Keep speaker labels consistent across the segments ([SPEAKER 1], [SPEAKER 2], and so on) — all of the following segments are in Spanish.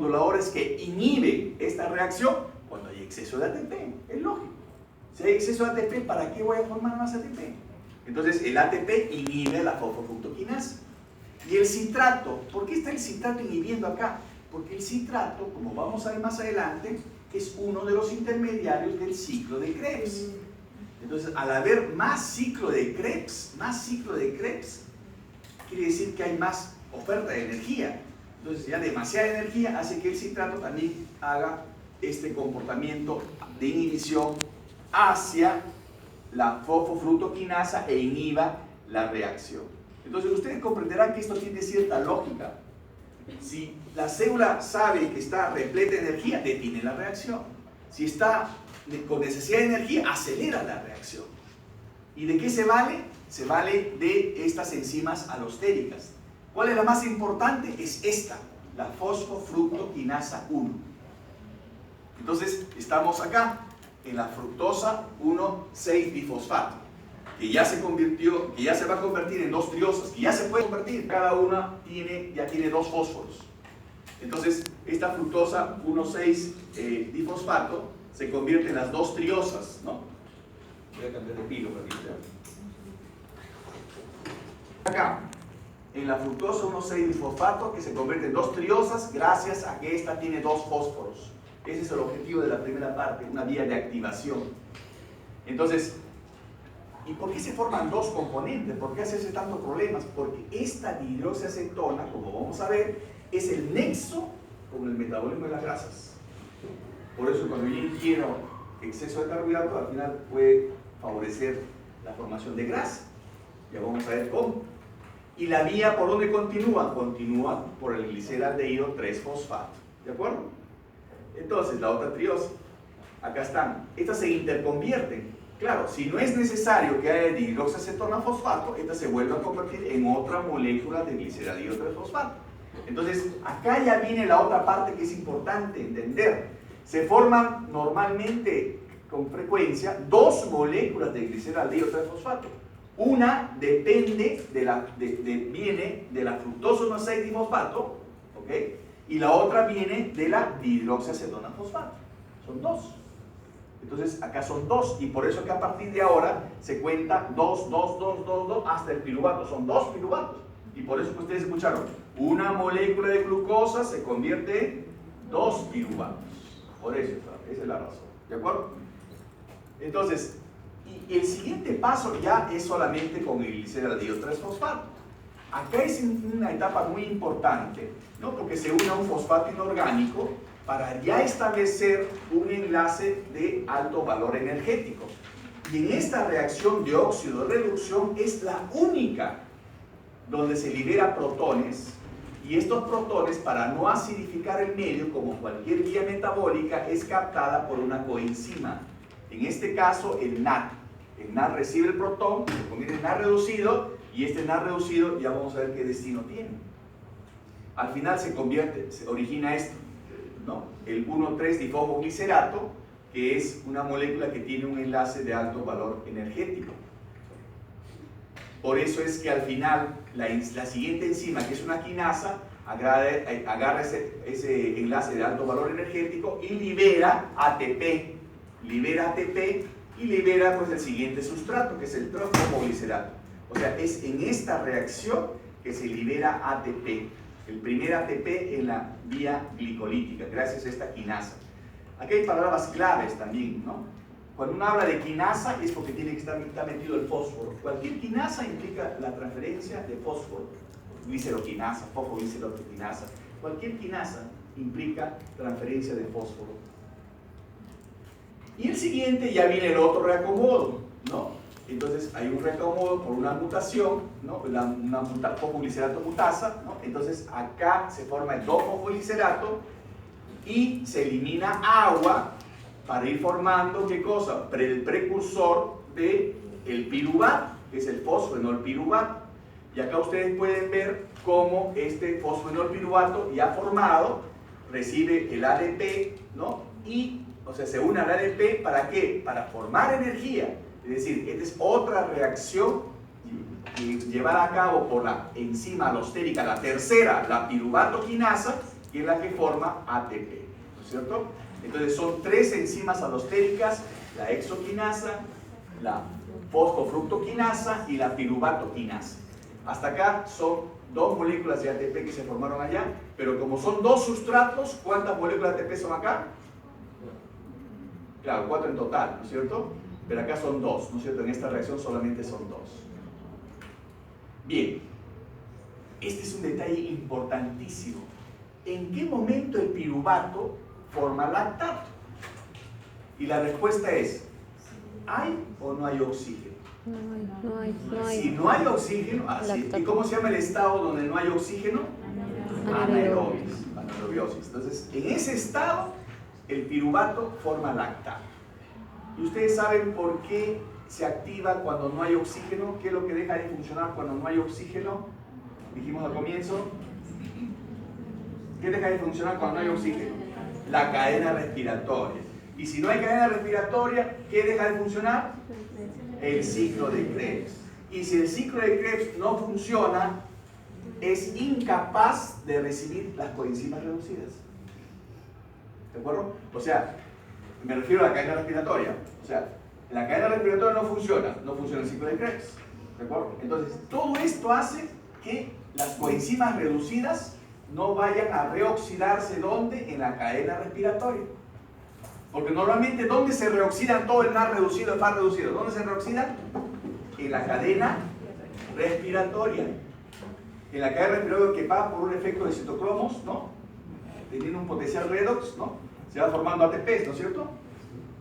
[SPEAKER 1] moduladores que inhiben esta reacción cuando hay exceso de ATP, es lógico. Si hay exceso de ATP, ¿para qué voy a formar más ATP? Entonces el ATP inhibe la fosfofructoquinasa. Y el citrato, ¿por qué está el citrato inhibiendo acá? Porque el citrato, como vamos a ver más adelante, es uno de los intermediarios del ciclo de Krebs. Entonces, al haber más ciclo de Krebs, quiere decir que hay más oferta de energía. Entonces, ya demasiada energía hace que el citrato también haga este comportamiento de inhibición hacia la fosfofructoquinasa e inhiba la reacción. Entonces, ustedes comprenderán que esto tiene cierta lógica. Si la célula sabe que está repleta de energía, detiene la reacción. Si está con necesidad de energía, acelera la reacción. ¿Y de qué se vale? Se vale de estas enzimas alostéricas. ¿Cuál es la más importante? Es esta, la fosfofructoquinasa 1. Entonces, estamos acá en la fructosa 1,6-bifosfato, que ya se convirtió, que ya se va a convertir en dos triosas, que ya se puede convertir, cada una ya tiene dos fósforos. Entonces, esta fructosa 1,6-difosfato se convierte en las dos triosas, ¿no? Voy a cambiar de pilo para que vean. Acá, en la fructosa 1,6-difosfato, que se convierte en dos triosas gracias a que esta tiene dos fósforos. Ese es el objetivo de la primera parte, una vía de activación. Entonces, ¿y por qué se forman dos componentes? ¿Por qué hacerse tantos problemas? Porque esta dihidroxiacetona, como vamos a ver, es el nexo con el metabolismo de las grasas. Por eso cuando yo ingiero exceso de carbohidratos, al final puede favorecer la formación de grasa. Ya vamos a ver cómo. ¿Y la vía por dónde continúa? Continúa por el gliceraldehído 3-fosfato. ¿De acuerdo? Entonces, la otra triosa. Acá están. Estas se interconvierten. Claro, si no es necesario que haya dihidroxiacetona fosfato, esta se vuelve a convertir en otra molécula de gliceraldehído 3-fosfato. Entonces, acá ya viene la otra parte que es importante entender. Se forman normalmente, con frecuencia, dos moléculas de gliceraldehído 3-fosfato. Una depende viene de la fructosa 1,6-difosfato, ¿ok? Y la otra viene de la dihidroxiacetona fosfato. Son dos. Entonces acá son dos, y por eso que a partir de ahora se cuenta 2, 2, 2, 2, 2 hasta el piruvato. Son dos piruvatos. Y por eso que ustedes escucharon, una molécula de glucosa se convierte en dos piruvatos. Por eso, esa es la razón. ¿De acuerdo? Entonces, y el siguiente paso ya es solamente con el gliceraldehído 3-fosfato. Acá es una etapa muy importante, ¿no? Porque se une a un fosfato inorgánico para ya establecer un enlace de alto valor energético. Y en esta reacción de óxido-reducción es la única donde se libera protones, y estos protones, para no acidificar el medio, como cualquier vía metabólica, es captada por una coenzima. En este caso, el NAD. El NAD recibe el protón, se convierte en NAD reducido, y este NAD reducido ya vamos a ver qué destino tiene. Al final se origina esto, ¿no? El 1,3-difosfoglicerato, que es una molécula que tiene un enlace de alto valor energético. Por eso es que al final la siguiente enzima, que es una quinasa, agarra ese enlace de alto valor energético y libera ATP. Libera ATP y libera pues el siguiente sustrato, que es el trofosfoglicerato. O sea, es en esta reacción que se libera ATP. El primer ATP en la vía glicolítica, gracias a esta quinasa. Aquí hay palabras claves también, ¿no? Cuando uno habla de quinasa es porque tiene que estar metido el fósforo. Cualquier quinasa implica la transferencia de fósforo. Gliceroquinasa, fosfogliceroquinasa. Cualquier quinasa implica transferencia de fósforo. Y el siguiente ya viene el otro reacomodo, ¿no? Entonces hay un reacomodo por una mutación, ¿no? Una fosfoglicerato mutasa, ¿no? Entonces acá se forma el 2-fosfoglicerato y se elimina agua para ir formando, ¿qué cosa? El precursor del piruvato, que es el fosfenol piruvato. Y acá ustedes pueden ver cómo este fosfenol piruvato ya formado recibe el ADP, ¿no? Y, o sea, se une al ADP, ¿para qué? Para formar energía. Es decir, esta es otra reacción llevada a cabo por la enzima alostérica, la tercera, la piruvatoquinasa, que es la que forma ATP, ¿no es cierto? Entonces son 3 enzimas alostéricas, la hexoquinasa, la fosfofructoquinasa y la piruvatoquinasa. Hasta acá son 2 moléculas de ATP que se formaron allá, pero como son 2 sustratos, ¿cuántas moléculas de ATP son acá? Claro, 4 en total, ¿no es cierto? Pero acá son 2, ¿no es cierto? En esta reacción solamente son 2. Bien, este es un detalle importantísimo. ¿En qué momento el piruvato forma lactato? Y la respuesta es, ¿hay o no hay oxígeno?
[SPEAKER 2] No hay.
[SPEAKER 1] Si no hay oxígeno, así. ¿Y cómo se llama el estado donde no hay oxígeno? Anaerobiosis. Entonces, en ese estado, el piruvato forma lactato. ¿Y ustedes saben por qué se activa cuando no hay oxígeno? ¿Qué es lo que deja de funcionar cuando no hay oxígeno? Dijimos al comienzo. ¿Qué deja de funcionar cuando no hay oxígeno? La cadena respiratoria. Y si no hay cadena respiratoria, ¿qué deja de funcionar? El ciclo de Krebs. Y si el ciclo de Krebs no funciona, es incapaz de recibir las coenzimas reducidas. ¿De acuerdo? O sea, me refiero a la cadena respiratoria. O sea, la cadena respiratoria no funciona el ciclo de Krebs. ¿De acuerdo? Entonces, todo esto hace que las coenzimas reducidas no vayan a reoxidarse. ¿Dónde? En la cadena respiratoria. Porque normalmente, ¿dónde se reoxidan todo el NAD reducido, el FAD reducido? ¿Dónde se reoxidan? En la cadena respiratoria. En la cadena respiratoria que va por un efecto de citocromos, ¿no? Teniendo un potencial redox, ¿no? Se va formando ATPs, ¿no es cierto?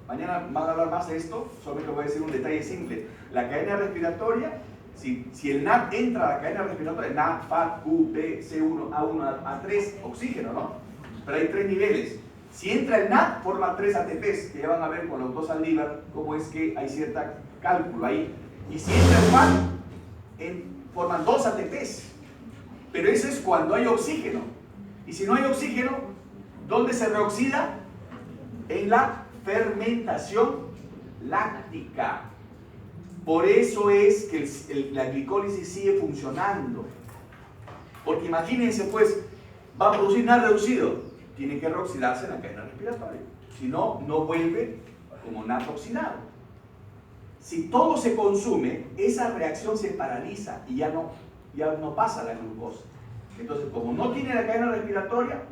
[SPEAKER 1] Mañana van a hablar más de esto, solamente voy a decir un detalle simple. La cadena respiratoria, si el NAD entra a la cadena respiratoria, NAD, FAD, Q, P, C1, A1, A3, oxígeno, ¿no? Pero hay 3 niveles. Si entra el NAD, forma 3 ATPs, que ya van a ver con la autosaldívar cómo es que hay cierta cálculo ahí. Y si entra el FAD, forman 2 ATPs. Pero eso es cuando hay oxígeno. Y si no hay oxígeno, ¿dónde se reoxida? En la fermentación láctica. Por eso es que la glicólisis sigue funcionando. Porque imagínense pues, va a producir NAD reducido. Tiene que reoxidarse en la cadena respiratoria. Si no, no vuelve como NAD oxidado. Si todo se consume, esa reacción se paraliza y ya no pasa la glucosa. Entonces, como no tiene la cadena respiratoria,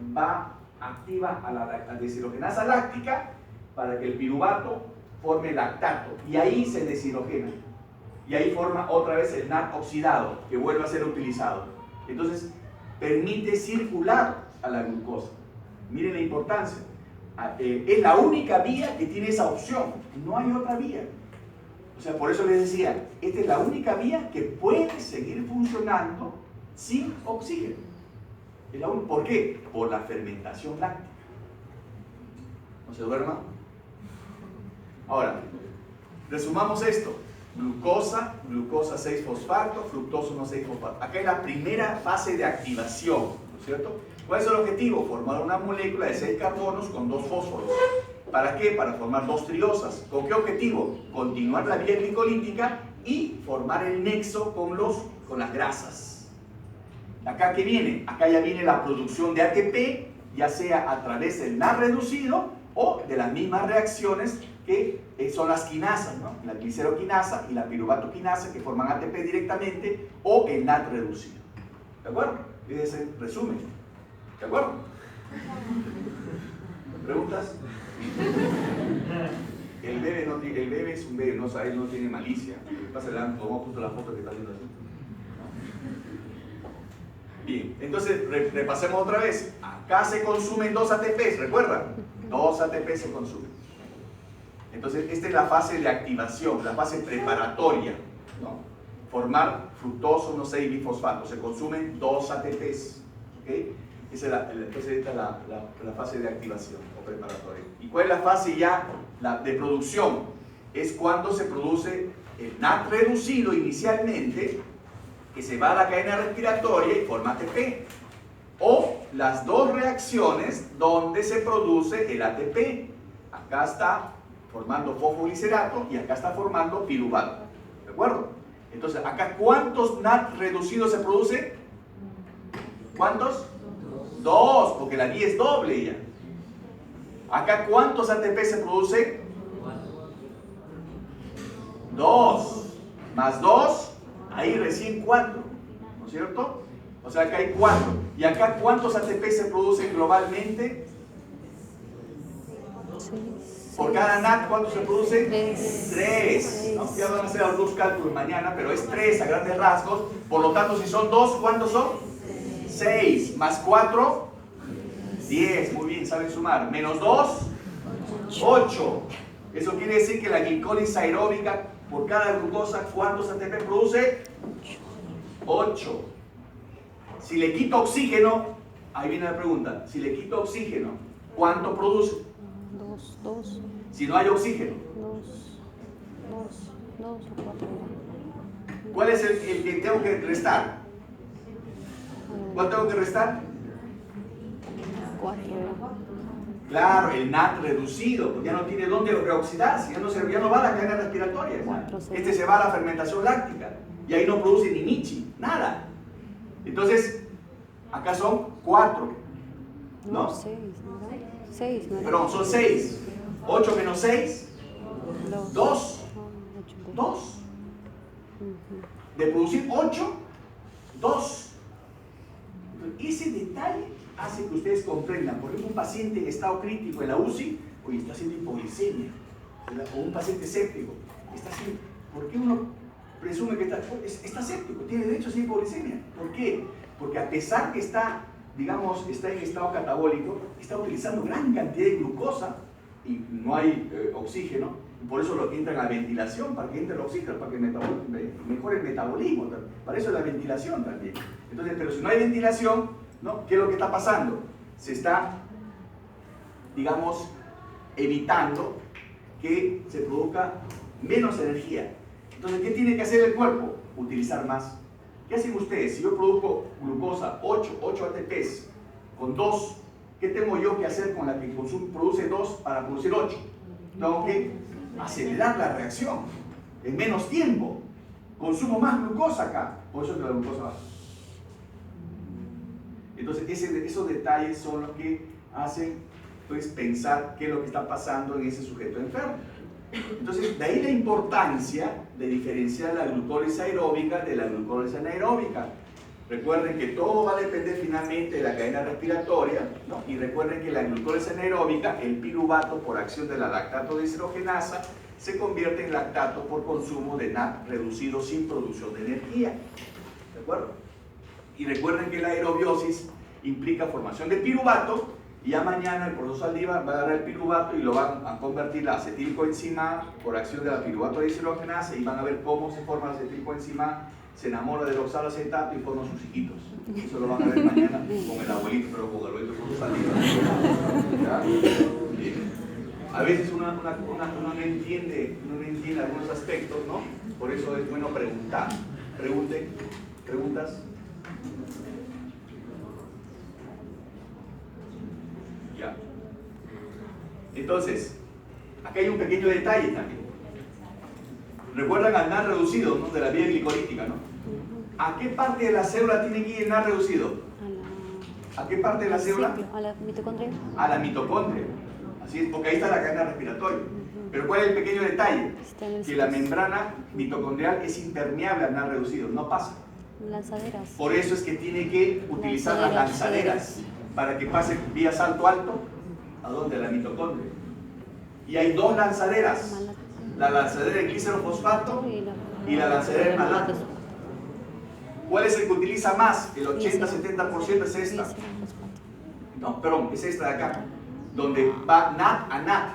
[SPEAKER 1] activa a la deshidrogenasa láctica para que el piruvato forme lactato. Y ahí se deshidrogena. Y ahí forma otra vez el NAD oxidado, que vuelve a ser utilizado. Entonces, permite circular a la glucosa. Miren la importancia. Es la única vía que tiene esa opción. No hay otra vía. O sea, por eso les decía, esta es la única vía que puede seguir funcionando sin oxígeno. ¿Por qué? Por la fermentación láctica. ¿No se duerma? Ahora, resumamos esto. Glucosa 6-fosfato, fructosa 1,6-fosfato. Acá es la primera fase de activación, ¿no es cierto? ¿Cuál es el objetivo? Formar una molécula de 6 carbonos con 2 fósforos. ¿Para qué? Para formar 2 triosas. ¿Con qué objetivo? Continuar la vía glicolítica y formar el nexo con las grasas. ¿Acá qué viene? Acá ya viene la producción de ATP, ya sea a través del NAD reducido o de las mismas reacciones que son las quinasas, ¿no? La gliceroquinasa y la piruvatoquinasa que forman ATP directamente o el NAD reducido. ¿De acuerdo? Ese es el resumen. ¿De acuerdo? ¿Preguntas? El bebé es un bebé, no, él no tiene malicia. Pasa adelante, tomamos justo la foto que está viendo así. Bien, entonces repasemos otra vez. Acá se consumen 2 ATPs, ¿recuerdan? 2 ATPs se consumen. Entonces, esta es la fase de activación, la fase preparatoria, ¿no? Formar fructoso 1,6-bifosfato. Se consumen 2 ATPs. ¿Okay? Esa es la fase de activación o preparatoria. ¿Y cuál es la fase ya de producción? Es cuando se produce el NAD reducido inicialmente, que se va a la cadena respiratoria y forma ATP. O las 2 reacciones donde se produce el ATP. Acá está formando fosfoglicerato y acá está formando piruvato. ¿De acuerdo? Entonces, acá, ¿cuántos NAD reducidos se producen? ¿Cuántos? 2, porque la vía es doble ya. Acá, ¿cuántos ATP se produce? 2. Más 2, ahí recién 4. ¿No es cierto? O sea, acá hay 4. ¿Y acá cuántos ATP se producen globalmente?
[SPEAKER 2] 6.
[SPEAKER 1] Por cada NAT, ¿cuántos se producen?
[SPEAKER 2] 3.
[SPEAKER 1] 3. ¿No? Ya van a hacer algunos cálculos mañana, pero es 3 a grandes rasgos. Por lo tanto, si son 2, ¿cuántos son? 6. Más 4, 10. Muy bien, saben sumar. Menos 2, 8. Eso quiere decir que la glicólisis aeróbica por cada glucosa, ¿cuántos ATP produce? 8. Si le quito oxígeno, ahí viene la pregunta, si le quito oxígeno, ¿cuánto produce?
[SPEAKER 2] 2.
[SPEAKER 1] Si no hay oxígeno.
[SPEAKER 2] 2 o 4.
[SPEAKER 1] ¿Cuál es el que tengo que restar? ¿Cuál tengo que restar?
[SPEAKER 2] 4.
[SPEAKER 1] Claro, el NAT reducido, pues ya no tiene dónde reoxidarse, ya no va a la cadena respiratoria. Este se va a la fermentación láctica y ahí no produce ni michi, nada. Entonces, acá son 4. ¿No?
[SPEAKER 2] 6, ¿no? 6, ¿no?
[SPEAKER 1] Perdón, son 6. 8 menos 6, 2. 2. De producir 8, 2. Ese detalle hace que ustedes comprendan. Por ejemplo, un paciente en estado crítico en la UCI, oye, está haciendo hipoglicemia, ¿verdad? O un paciente séptico, está haciendo, ¿por qué uno presume que está séptico? Tiene derecho a hacer hipoglicemia. ¿Por qué? Porque a pesar que está, digamos, está en estado catabólico, está utilizando gran cantidad de glucosa y no hay oxígeno, y por eso lo que entra en la ventilación, para que entre el oxígeno, para que mejore el metabolismo. Para eso es la ventilación también. Entonces, pero si no hay ventilación, ¿no? ¿Qué es lo que está pasando? Se está, digamos, evitando que se produzca menos energía. Entonces, ¿qué tiene que hacer el cuerpo? Utilizar más. ¿Qué hacen ustedes? Si yo produzco glucosa, 8 ATPs con 2, ¿qué tengo yo que hacer con la que produce 2 para producir 8? Tengo que acelerar la reacción en menos tiempo. Consumo más glucosa acá, por eso que la glucosa baja. Entonces, esos detalles son los que hacen, pues, pensar qué es lo que está pasando en ese sujeto enfermo. Entonces, de ahí la importancia de diferenciar la glucólisis aeróbica de la glucólisis anaeróbica. Recuerden que todo va a depender finalmente de la cadena respiratoria, ¿no? Y recuerden que la glucólisis anaeróbica, el piruvato por acción de la lactato deshidrogenasa, se convierte en lactato por consumo de NAT reducido sin producción de energía. ¿De acuerdo? Y recuerden que la aerobiosis implica formación de piruvato, y ya mañana el profesor Saldívar va a agarrar el piruvato y lo van a convertir la acetilcoenzima por acción de la piruvato deshidrogenasa, y van a ver cómo se forma la acetilcoenzima, se enamora del oxaloacetato y forma sus hijitos. Eso lo van a ver mañana con el abuelito, pero con el abuelito profesor Saldívar. A veces uno no entiende algunos aspectos, ¿no? Por eso es bueno preguntar. Pregunten. ¿Preguntas? Ya. Entonces, acá hay un pequeño detalle también. Recuerdan al NAT reducido, ¿no? De la vía glicolítica, ¿no? ¿A qué parte de la célula tiene que ir el NAT reducido? ¿A qué parte de la célula?
[SPEAKER 2] A la mitocondria.
[SPEAKER 1] A la mitocondria. Así es, porque ahí está la cadena respiratoria. Pero ¿cuál es el pequeño detalle? Que la membrana mitocondrial es impermeable al NAT reducido, no pasa.
[SPEAKER 2] Lanzaderas.
[SPEAKER 1] Por eso es que tiene que utilizar las lanzaderas para que pase vía salto alto. ¿A dónde? A la mitocondria. Y hay 2 lanzaderas. La lanzadera de glicerofosfato y la lanzadera de malato. ¿Cuál es el que utiliza más? El 80-70% es esta. No, perdón, es esta de acá. Donde va NAT a NAT.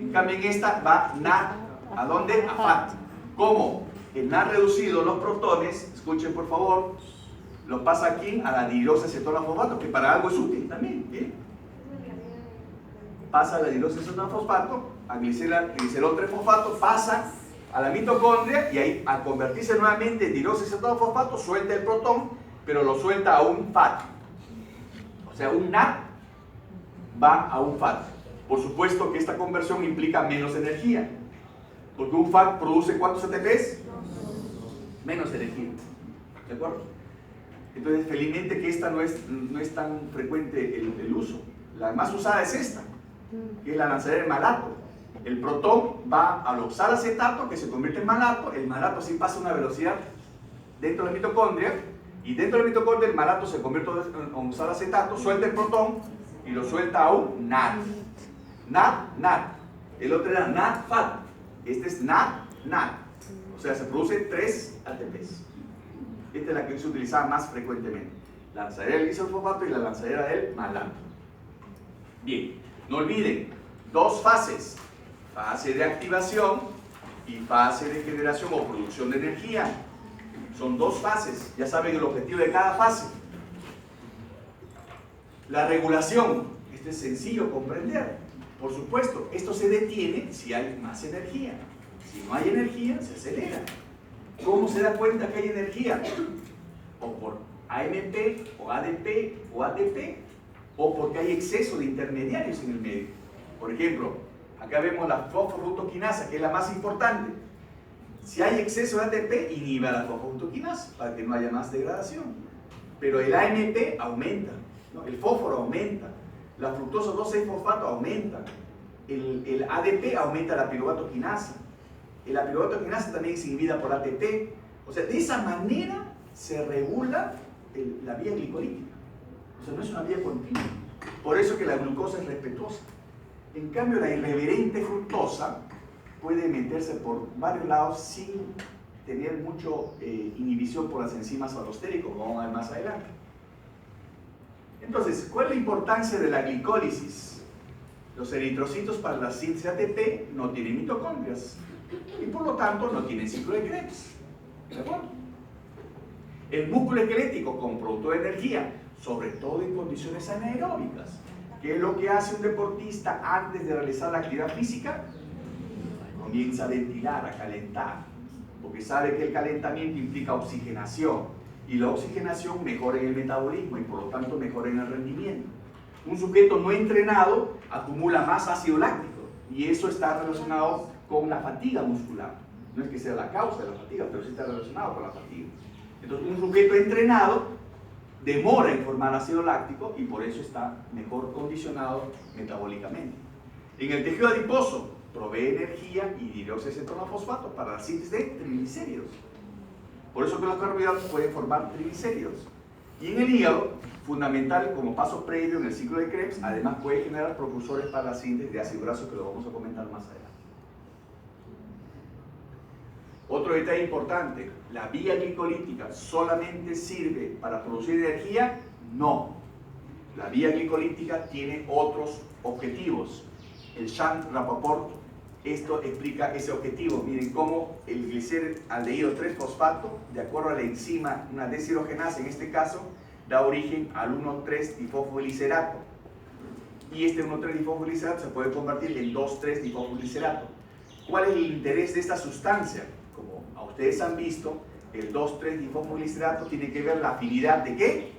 [SPEAKER 1] En cambio en esta va NAT. ¿A dónde? A FAT. ¿Cómo? El NAT reducido, los protones, escuchen por favor, lo pasa aquí a la dihidroxacetona-fosfato, que para algo es útil también. ¿Bien? Pasa a la dihidroxacetona-fosfato, a glicerol 3-fosfato, pasa a la mitocondria y ahí al convertirse nuevamente en dihidroxacetona-fosfato suelta el protón, pero lo suelta a un FAT. O sea, un NAT va a un FAT. Por supuesto que esta conversión implica menos energía, porque un FAT produce ¿cuántos ATPs? Menos energía. ¿De acuerdo? Entonces, felizmente que esta no es tan frecuente el uso. La más usada es esta, que es la lanzadera de malato. El protón va al oxalacetato, que se convierte en malato. El malato sí pasa a una velocidad dentro de la mitocondria, y dentro de la mitocondria el malato se convierte en oxalacetato, suelta el protón y lo suelta a un NAD. NAD. El otro era NAD-FAD. Este es NAD. O sea, se producen 3 ATPs. Esta es la que se utilizaba más frecuentemente. La lanzadera del isofosfato y la lanzadera del malato. Bien, no olviden, 2 fases. Fase de activación y fase de generación o producción de energía. Son 2 fases. Ya saben el objetivo de cada fase. La regulación. Esto es sencillo comprender. Por supuesto, esto se detiene si hay más energía. Si no hay energía, se acelera. ¿Cómo se da cuenta que hay energía? O por AMP, o ADP, o ATP, o porque hay exceso de intermediarios en el medio. Por ejemplo, acá vemos la fosfofructoquinasa, que es la más importante. Si hay exceso de ATP, inhibe a la fosfofructoquinasa para que no haya más degradación. Pero el AMP aumenta, ¿no? El fósforo aumenta, la fructosa 2,6-fosfato aumenta, el ADP aumenta la piruvato-quinasa. La piruvato-quinasa también es inhibida por ATP. O sea, de esa manera se regula la vía glicolítica. O sea, no es una vía continua. Por eso que la glucosa es respetuosa. En cambio, la irreverente fructosa puede meterse por varios lados sin tener mucha inhibición por las enzimas alostéricas, como vamos a ver más adelante. Entonces, ¿cuál es la importancia de la glicólisis? Los eritrocitos para la síntesis ATP no tienen mitocondrias y por lo tanto no tienen ciclo de Krebs. ¿De acuerdo? El músculo esquelético con producto de energía, sobre todo en condiciones anaeróbicas. ¿Qué es lo que hace un deportista antes de realizar la actividad física? Comienza a ventilar, a calentar, porque sabe que el calentamiento implica oxigenación y la oxigenación mejora en el metabolismo y por lo tanto mejora en el rendimiento. Un sujeto no entrenado acumula más ácido láctico y eso está relacionado con la fatiga muscular. No es que sea la causa de la fatiga, pero sí está relacionado con la fatiga. Entonces, un sujeto entrenado demora en formar ácido láctico y por eso está mejor condicionado metabólicamente. En el tejido adiposo provee energía y dihidroxicetronofosfato para la síntesis de triglicéridos. Por eso que los carbohidratos pueden formar triglicéridos. Y en el hígado, fundamental como paso previo en el ciclo de Krebs, además puede generar precursores para la síntesis de ácido graso, que lo vamos a comentar más adelante. Otro detalle importante, ¿la vía glicolítica solamente sirve para producir energía? No. La vía glicolítica tiene otros objetivos. El Shant-Rappaport, esto explica ese objetivo. Miren cómo el gliceraldehído 3-fosfato, de acuerdo a la enzima, una deshidrogenasa en este caso, da origen al 1,3-difosfoglicerato. Y este 1,3-difosfoglicerato se puede convertir en 2,3-difosfoglicerato. ¿Cuál es el interés de esta sustancia? Como a ustedes han visto, el 2,3-difosfoglicerato tiene que ver la afinidad de ¿qué?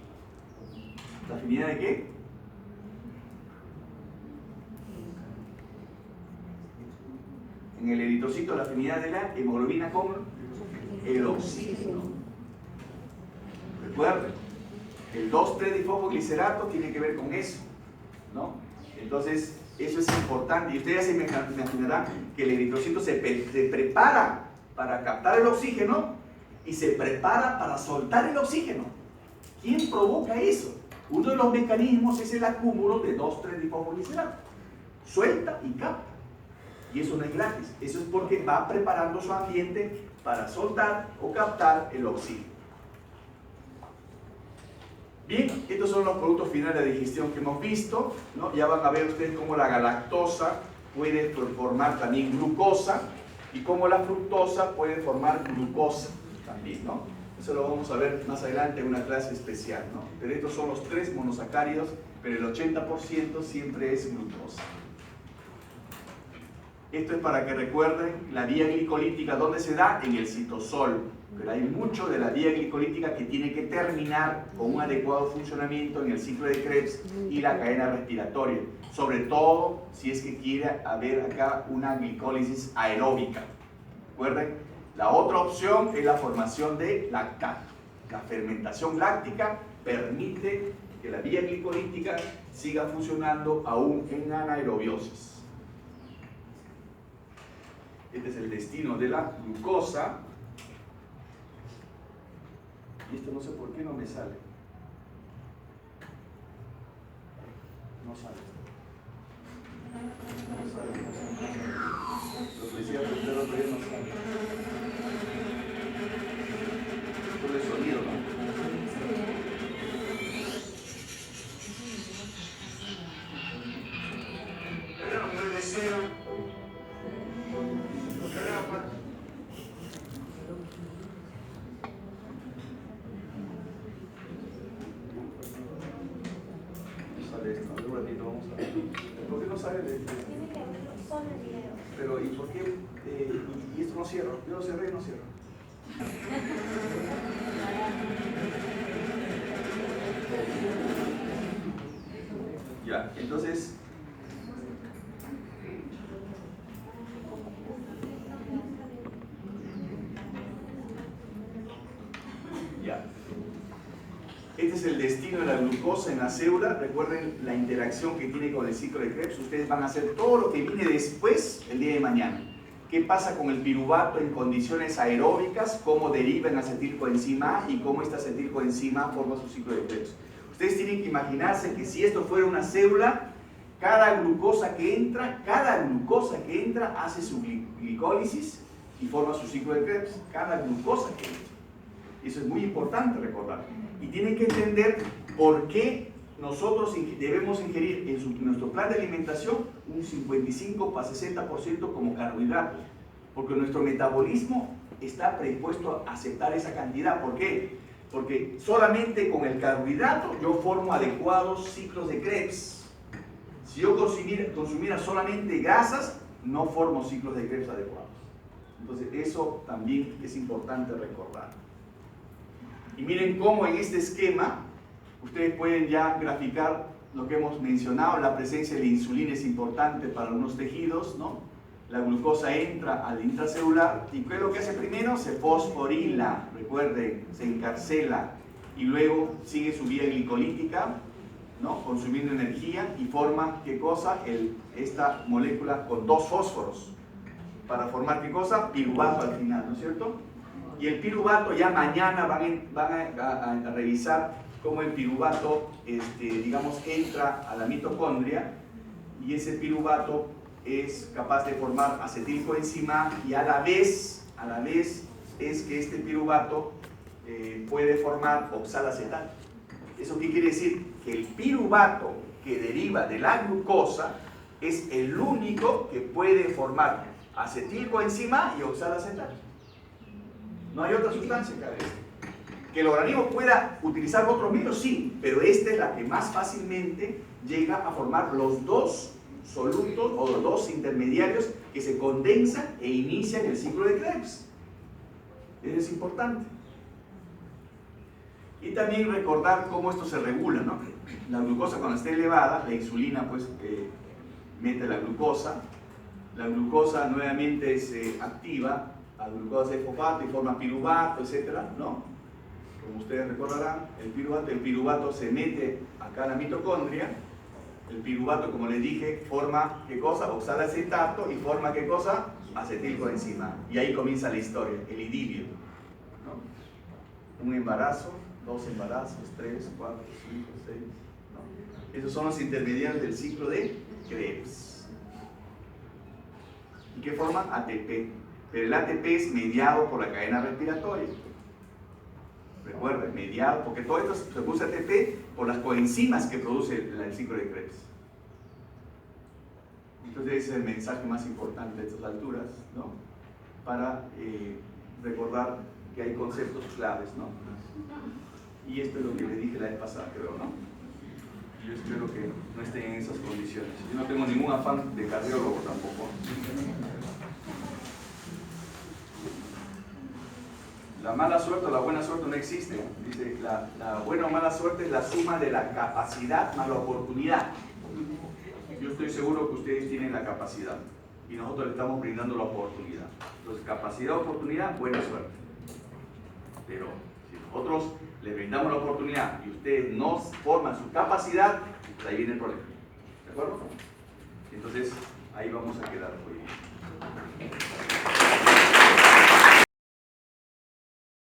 [SPEAKER 1] ¿La afinidad de qué? En el eritrocito, la afinidad de la hemoglobina con el oxígeno. Recuerden, el 2,3-difosfoglicerato tiene que ver con eso, ¿no? Entonces, eso es importante. Y ustedes se imaginarán que el eritrocito se prepara para captar el oxígeno y se prepara para soltar el oxígeno. ¿Quién provoca eso? Uno de los mecanismos es el acúmulo de 2,3-difosfoglicerato. Suelta y capta. Y eso no es gratis. Eso es porque va preparando su ambiente para soltar o captar el oxígeno. Bien, estos son los productos finales de digestión que hemos visto, ¿no? Ya van a ver ustedes cómo la galactosa puede formar también glucosa y cómo la fructosa puede formar glucosa también, ¿no? Eso lo vamos a ver más adelante en una clase especial, ¿no? Pero estos son los 3 monosacáridos, pero el 80% siempre es glucosa. Esto es para que recuerden la vía glicolítica, ¿dónde se da? En el citosol. Pero hay mucho de la vía glicolítica que tiene que terminar con un adecuado funcionamiento en el ciclo de Krebs y la cadena respiratoria. Sobre todo si es que quiere haber acá una glicólisis aeróbica. Recuerden, la otra opción es la formación de lactato. La fermentación láctica permite que la vía glicolítica siga funcionando aún en anaerobiosis. Este es el destino de la glucosa. Y esto no sé por qué no me sale. No sale. No sale. Lo que decía el otro día no sale. Solo el sonido, ¿no? ¿Por qué no sale de esto?
[SPEAKER 3] Tiene que abrirlo solo el video.
[SPEAKER 1] Pero, ¿y por qué? Y esto no cierra. Yo lo cerré y no cierro. Ya, entonces. Ya. Este es el destino de la glucosa en la célula. Recuerden la interacción que tiene con el ciclo de Krebs. Ustedes van a hacer todo lo que viene después el día de mañana. ¿Qué pasa con el piruvato en condiciones aeróbicas? ¿Cómo deriva en acetilcoenzima A y cómo esta acetilcoenzima A forma su ciclo de Krebs? Ustedes tienen que imaginarse que si esto fuera una célula, cada glucosa que entra hace su glicólisis y forma su ciclo de Krebs. Cada glucosa que entra. Eso es muy importante recordar. Y tienen que entender por qué nosotros debemos ingerir en nuestro plan de alimentación un 55 a 60% como carbohidratos. Porque nuestro metabolismo está predispuesto a aceptar esa cantidad. ¿Por qué? Porque solamente con el carbohidrato yo formo adecuados ciclos de Krebs. Si yo consumiera solamente grasas, no formo ciclos de Krebs adecuados. Entonces eso también es importante recordar. Y miren cómo en este esquema ustedes pueden ya graficar lo que hemos mencionado. La presencia de la insulina es importante para algunos tejidos, ¿no? La glucosa entra al intracelular y ¿qué es lo que hace primero? Se fosforila, recuerden, se encarcela y luego sigue su vía glicolítica, ¿no? Consumiendo energía y forma, ¿qué cosa? Esta molécula con dos fósforos para formar, ¿qué cosa? Piruvato al final, ¿no es cierto? Y el piruvato ya mañana van a revisar cómo el piruvato, digamos, entra a la mitocondria y ese piruvato es capaz de formar acetilcoenzima A y a la vez es que este piruvato puede formar oxalacetato. ¿Eso qué quiere decir? Que el piruvato que deriva de la glucosa es el único que puede formar acetilcoenzima A y oxalacetato. No hay otra sustancia que haga esto. Que el organismo pueda utilizar otros medios, sí, pero esta es la que más fácilmente llega a formar los dos solutos o los dos intermediarios que se condensan e inician el ciclo de Krebs. Eso es importante. Y también recordar cómo esto se regula, ¿no? La glucosa cuando esté elevada, la insulina pues mete la glucosa nuevamente se activa, la glucosa de fosfato y forma piruvato, etcétera, ¿no? Como ustedes recordarán, el piruvato se mete acá en la mitocondria. El piruvato, como les dije, forma, ¿qué cosa? Oxalacetato y forma, ¿qué cosa? Acetilcoenzima. Y ahí comienza la historia, el idilio, ¿no? Un embarazo, 2 embarazos, 3, 4, 5, 6, ¿no? Esos son los intermediarios del ciclo de Krebs. ¿Y qué forman? ATP. Pero el ATP es mediado por la cadena respiratoria. Recuerden, mediado, porque todo esto se produce ATP por las coenzimas que produce el ciclo de Krebs. Entonces ese es el mensaje más importante a estas alturas, ¿no? Para recordar que hay conceptos claves, ¿no? Y esto es lo que les dije la vez pasada, creo, ¿no? Yo espero que no estén en esas condiciones. Yo no tengo ningún afán de cardiólogo tampoco. La mala suerte o la buena suerte no existe. Dice, la buena o mala suerte es la suma de la capacidad más la oportunidad. Yo estoy seguro que ustedes tienen la capacidad y nosotros le estamos brindando la oportunidad. Entonces, capacidad, oportunidad, buena suerte. Pero si nosotros les brindamos la oportunidad y ustedes no forman su capacidad, pues ahí viene el problema. ¿De acuerdo? Entonces, ahí vamos a quedar hoy.